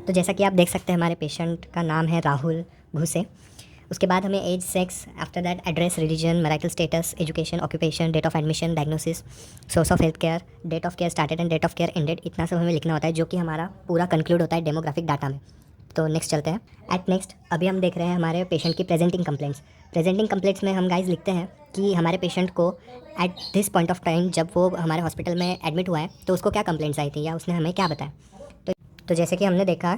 तो जैसा कि आप देख सकते हैं हमारे पेशेंट का नाम है राहुल घुसे। उसके बाद हमें age, sex, after that address, religion, marital status, education, occupation, date of admission, diagnosis, source of health care, date of care started and date of care ended, इतना सब हमें लिखना होता है, जो कि हमारा पूरा कंक्लूड होता है डेमोग्राफिक डाटा में। तो नेक्स्ट चलते हैं। एट नेक्स्ट अभी हम देख रहे हैं हमारे पेशेंट की प्रेजेंटिंग कंप्लेंट्स। प्रेजेंटिंग कंप्लेंट्स में हम गाइज लिखते हैं कि हमारे पेशेंट को at this point of time जब वो हमारे हॉस्पिटल में एडमिट हुआ है तो उसको क्या कंप्लेंट्स आई थी या उसने हमें क्या बताया। तो जैसे कि हमने देखा,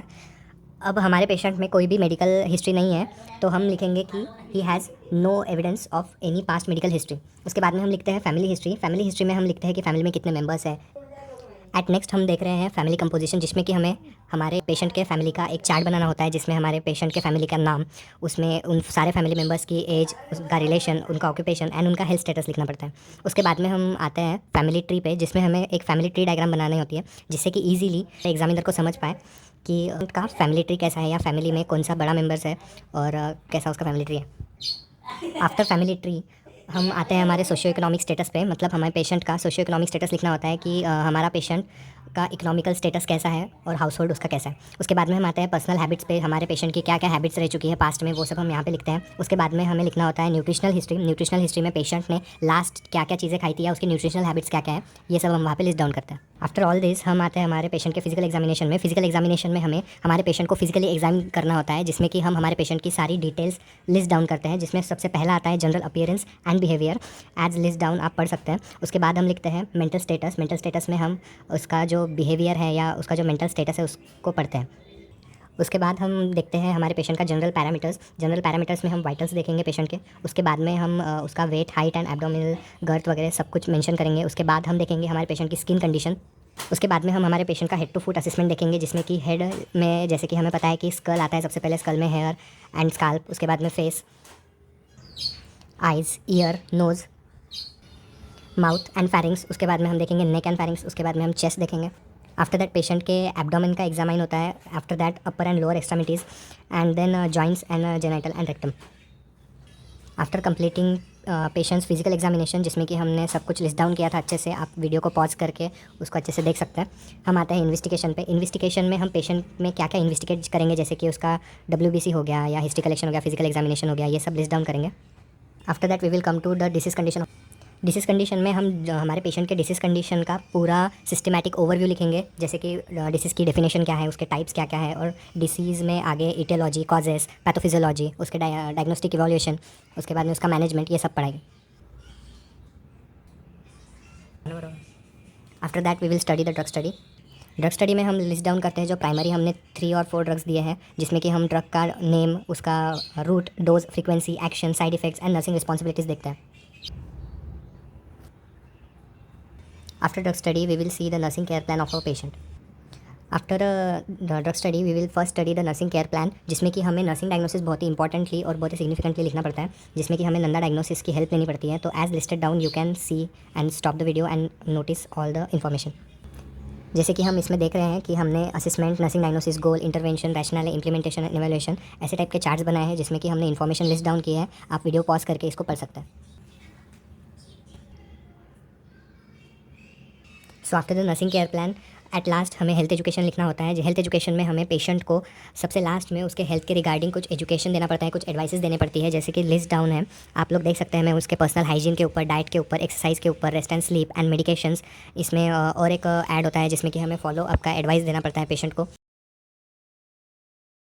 अब हमारे पेशेंट में कोई भी मेडिकल हिस्ट्री नहीं है, तो हम लिखेंगे कि he has no evidence of any past medical history. उसके बाद में हम लिखते हैं फैमिली हिस्ट्री। फैमिली हिस्ट्री में हम लिखते हैं कि फैमिली में कितने मेंबर्स हैं। एट नेक्स्ट हम देख रहे हैं फैमिली कंपोजिशन, जिसमें कि हमें हमारे पेशेंट के फैमिली का एक चार्ट बनाना होता है, जिसमें हमारे पेशेंट के फैमिली का नाम, उसमें उन सारे फैमिली मेम्बर्स की एज, उनका रिलेशन, उनका ऑक्यूपेशन एंड उनका हेल्थ स्टेटस लिखना पड़ता है। उसके बाद में हम आते हैं फैमिली ट्री पे, जिसमें हमें एक फैमिली ट्री डायग्राम बनानी होती है, जिससे कि ईजिली एग्जामिनर को समझ पाए कि उनका फैमिली ट्री कैसा है या फैमिली में कौन सा बड़ा मेम्बर्स है और कैसा उसका फैमिली ट्री है। आफ्टर फैमिली ट्री हम आते हैं हमारे सोशियो इकोनॉमिक स्टेटस पे, मतलब हमारे पेशेंट का सोशियो इकोनॉमिक स्टेटस लिखना होता है कि हमारा पेशेंट का इकोनॉमिकल स्टेटस कैसा है और हाउस होल्ड उसका कैसा है। उसके बाद में हम आते हैं पर्सनल हैबिट्स पे, हमारे पेशेंट की क्या क्या हैबिट्स रह चुकी है पास्ट में, वो सब हम यहाँ पे लिखते हैं। उसके बाद में हमें लिखना होता है न्यूट्रिशनल हिस्ट्री। न्यूट्रिशनल हिस्ट्री में पेशेंट ने लास्ट क्या क्या चीज़ें खाई थी या उसकी न्यूट्रिशनल हैबिट्स क्या क्या है, ये सब हम वहाँ पे लिस्ट डाउन करते हैं। आफ्टर ऑल दिस हम आते हैं हमारे पेशेंट के फिजिकल एग्जामिनेशन में। फिजिकल एग्जामिनेशन में हमें हमारे पेशेंट को फिजिकली एग्जामिन करना होता है, जिसमें कि हम हमारे पेशेंट की सारी डिटेल्स लिस्ट डाउन करते हैं, जिसमें सबसे पहला आता है general appearance and behaviour as list down, आप पढ़ सकते हैं। उसके बाद हम लिखते हैं मेंटल स्टेटस। मेंटल स्टेटस में हम उसका जो बिहेवियर है या उसका जो मेंटल स्टेटस है उसको पढ़ते हैं। उसके बाद हम देखते हैं हमारे पेशेंट का जनरल पैरामीटर्स। जनरल पैरामीटर्स में हम वाइटल्स देखेंगे पेशेंट के। उसके बाद में हम उसका weight, height and abdominal girth वगैरह सब कुछ मेंशन करेंगे। उसके बाद हम देखेंगे हमारे पेशेंट की स्किन कंडीशन। उसके बाद में हम हमारे पेशेंट का हेड टू फुट असेसमेंट देखेंगे, जिसमें कि हेड में जैसे कि हमें पता है कि स्कल आता है सबसे पहले, स्कल में हेयर एंड स्काल्प। उसके बाद में face, eyes, ear, nose, mouth and pharynx. उसके बाद में हम देखेंगे नेक एंड फैरिंग्स। उसके बाद में हम चेस्ट देखेंगे। आफ्टर दैट पेशेंट के एब्डोमेन का एग्जामाइन होता है। After that upper and lower extremities and then joints and genital and rectum. After completing patients physical examination, जिसमें कि हमने सब कुछ लिस्ट डाउन किया था अच्छे से, आप वीडियो को पॉज करके उसको अच्छे से देख सकते हैं। हम आते हैं इन्वेस्टिगेशन पे। इन्वेस्टिगेशन में हम पेशेंट में क्या क्या इन्वेस्टिगेट करेंगे, जैसे कि उसका WBC हो गया या हिस्ट्री कलेक्शन हो गया, फिजिकल एग्जामिनेशन हो गया, ये सब लिस्ट डाउन करेंगे। After that we will come to the disease condition. Disease condition में हम हमारे पेशेंट के डिसीज़ कंडीशन का पूरा सिस्टमैटिक ओवरव्यू लिखेंगे, जैसे कि डिसीज़ की डेफिनेशन क्या है, उसके टाइप्स क्या क्या है, और डिसीज़ में आगे इटियोलॉजी, कॉजेस, पैथोफिजियोलॉजी, उसके डायग्नोस्टिक इवोल्यूशन, उसके बाद में उसका मैनेजमेंट, ये सब पढ़ाएंगे। After that we will study the drug study. Drug study में हम लिस्ट डाउन करते हैं जो प्राइमरी हमने 3 और 4 ड्रग्स दिए हैं, जिसमें कि हम ड्रग का नेम, उसका route, dose, frequency, action, side effects and nursing responsibilities देखते हैं। After drug study, we will see the nursing care plan of our patient. After the drug study, we will first study the nursing care plan, जिसमें कि हमें nursing diagnosis बहुत ही importantly और बहुत ही significantly लिखना पड़ता है, जिसमें कि हमें नंदा डायग्नोसिस की हेल्प लेनी पड़ती है। तो as listed down you can see and stop the video and notice all the information. जैसे कि हम इसमें देख रहे हैं कि हमने assessment, nursing diagnosis, goal, intervention, rational, implementation, evaluation, ऐसे टाइप के चार्ट्स बनाए हैं, जिसमें कि हमने इन्फॉर्मेशन लिस्ट डाउन की है। आप वीडियो पॉज करके इसको पढ़ सकते हैं। So after the nursing care plan, at last हमें हेल्थ एजुकेशन लिखना होता है। हेल्थ एजुकेशन में हमें पेशेंट को सबसे लास्ट में उसके हेल्थ के रिगार्डिंग कुछ एजुकेशन देना पड़ता है, कुछ एडवाइसेस देनी पड़ती है, जैसे कि लिस्ट डाउन है, आप लोग देख सकते हैं। मैं उसके पर्सनल हाइजीन के ऊपर, डाइट के ऊपर, एक्सरसाइज के ऊपर, rest and sleep and medications, इसमें और एक ऐड होता है जिसमें कि हमें फॉलो अप का एडवाइस देना पड़ता है पेशेंट को।